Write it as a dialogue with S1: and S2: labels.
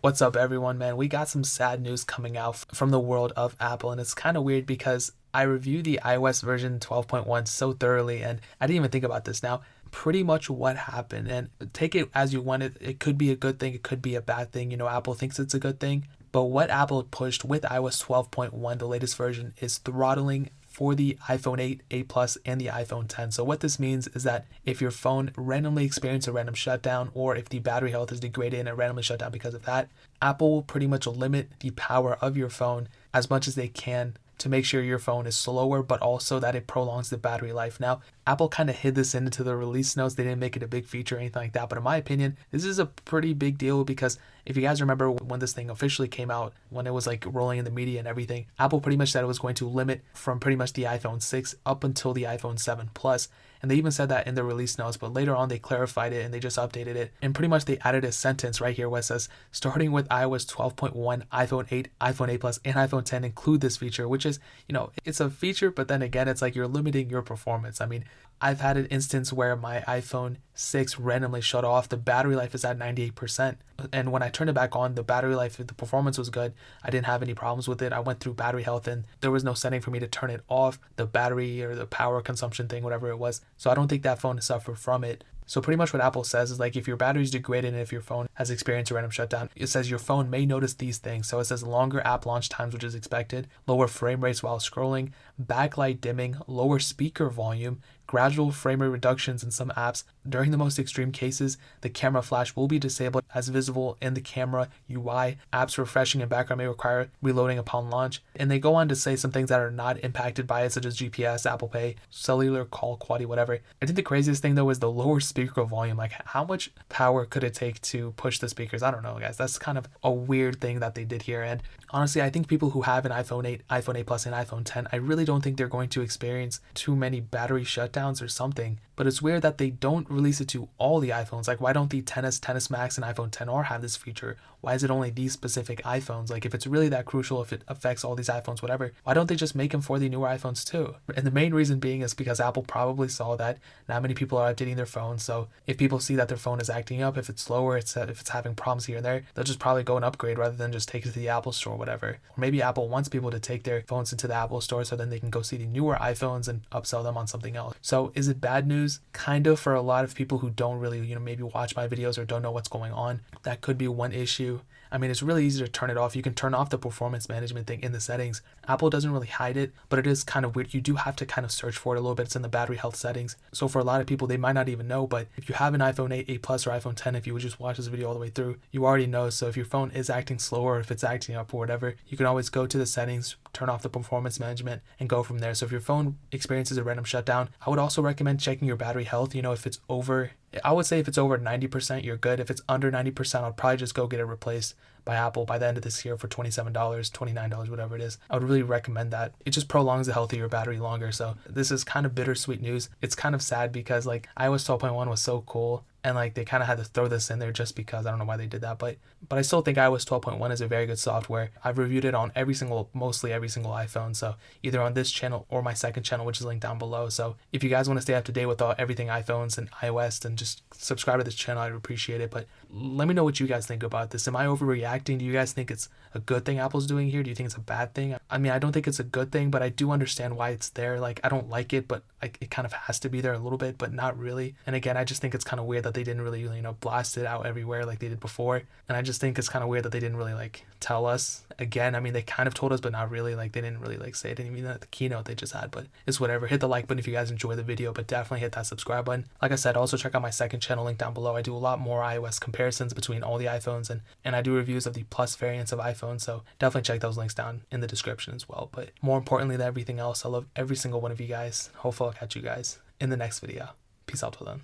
S1: What's up, everyone, man? We got some sad news coming out from the world of Apple, and it's kind of weird because I reviewed the iOS version 12.1 so thoroughly, and I didn't even think about this. Now, pretty much what happened, and take it as you want it. It could be a good thing, it could be a bad thing. You know, Apple thinks it's a good thing, but what Apple pushed with iOS 12.1, the latest version, is throttling for the iPhone 8, 8 Plus, and the iPhone 10. So what this means is that if your phone randomly experiences a random shutdown, or if the battery health is degraded and it randomly shut down because of that, Apple will pretty much limit the power of your phone as much as they can to make sure your phone is slower, but also that it prolongs the battery life. Now, Apple kind of hid this into the release notes. They didn't make it a big feature or anything like that. But in my opinion, this is a pretty big deal because if you guys remember when this thing officially came out, when it was like rolling in the media and everything, Apple pretty much said it was going to limit from pretty much the iPhone 6 up until the iPhone 7 Plus. And they even said that in the release notes, but later on they clarified it and they just updated it. And pretty much they added a sentence right here where it says, starting with iOS 12.1, iPhone 8, iPhone 8 Plus, and iPhone 10 include this feature, which is, you know, it's a feature, but then again, it's like you're limiting your performance. I mean, I've had an instance where my iPhone 6 randomly shut off. The battery life is at 98%. And when I turned it back on, the battery life, the performance was good. I didn't have any problems with it. I went through battery health and there was no setting for me to turn it off, the battery or the power consumption thing, whatever it was. So I don't think that phone suffered from it. So pretty much what Apple says is like if your battery's degraded and if your phone has experienced a random shutdown, it says your phone may notice these things. So it says longer app launch times, which is expected, lower frame rates while scrolling, backlight dimming, lower speaker volume, gradual frame rate reductions in some apps. During the most extreme cases, the camera flash will be disabled as visible in the camera UI. Apps refreshing and background may require reloading upon launch. And they go on to say some things that are not impacted by it, such as GPS, Apple Pay, cellular call quality, whatever. I think the craziest thing though is the lower speaker volume. Like how much power could it take to push the speakers? I don't know, guys. That's kind of a weird thing that they did here. And honestly, I think people who have an iPhone 8, iPhone 8 Plus, and iPhone 10, I really don't think they're going to experience too many battery shutdowns or something. But it's weird that they don't release it to all the iPhones. Like, why don't the XS, XS Max, and iPhone XR have this feature? Why is it only these specific iPhones? Like, if it's really that crucial, if it affects all these iPhones, whatever, why don't they just make them for the newer iPhones too? And the main reason being is because Apple probably saw that not many people are updating their phones. So if people see that their phone is acting up, if it's slower, if it's having problems here and there, they'll just probably go and upgrade rather than just take it to the Apple Store or whatever. Or maybe Apple wants people to take their phones into the Apple Store so then they can go see the newer iPhones and upsell them on something else. So is it bad news? Kind of, for a lot of people who don't really, maybe watch my videos or don't know what's going on. That could be one issue. I mean, it's really easy to turn it off. You can turn off the performance management thing in the settings. Apple doesn't really hide it, but it is kind of weird. You do have to kind of search for it a little bit. It's in the battery health settings. So for a lot of people, they might not even know, but if you have an iPhone 8, 8 Plus, or iPhone 10, if you would just watch this video all the way through, you already know. So if your phone is acting slower, or if it's acting up or whatever, you can always go to the settings, turn off the performance management, and go from there. So if your phone experiences a random shutdown, I would also recommend checking your battery health. If it's over, I would say if it's over 90%, you're good. If it's under 90%, I'll probably just go get it replaced by Apple by the end of this year for $27, $29, whatever it is. I would really recommend that. It just prolongs the health of your battery longer. So this is kind of bittersweet news. It's kind of sad because like iOS 12.1 was so cool. And like they kind of had to throw this in there just because I don't know why they did that, but I still think iOS 12.1 is a very good software. I've reviewed it on mostly every single iPhone, so either on this channel or my second channel, which is linked down below. So if you guys want to stay up to date with everything iPhones and iOS, then just subscribe to this channel. I'd appreciate it. But let me know what you guys think about this. Am I overreacting? Do you guys think it's a good thing Apple's doing here? Do you think it's a bad thing? I mean, I don't think it's a good thing, but I do understand why it's there. Like, I don't like it, but it kind of has to be there a little bit, but not really. And again, I just think it's kind of weird that they didn't really, blast it out everywhere like they did before. And I just think it's kind of weird that they didn't really tell us. Again, I mean, they kind of told us, but not really. Like, they didn't really say it. Didn't even at the keynote they just had, but it's whatever. Hit the like button if you guys enjoy the video, but definitely hit that subscribe button. Like I said, also check out my second channel link down below. I do a lot more iOS comparisons between all the iPhones, and I do reviews of the Plus variants of iPhone, so definitely check those links down in the description as well. But more importantly than everything else, I love every single one of you guys. Hopefully I'll catch you guys in the next video. Peace out till then.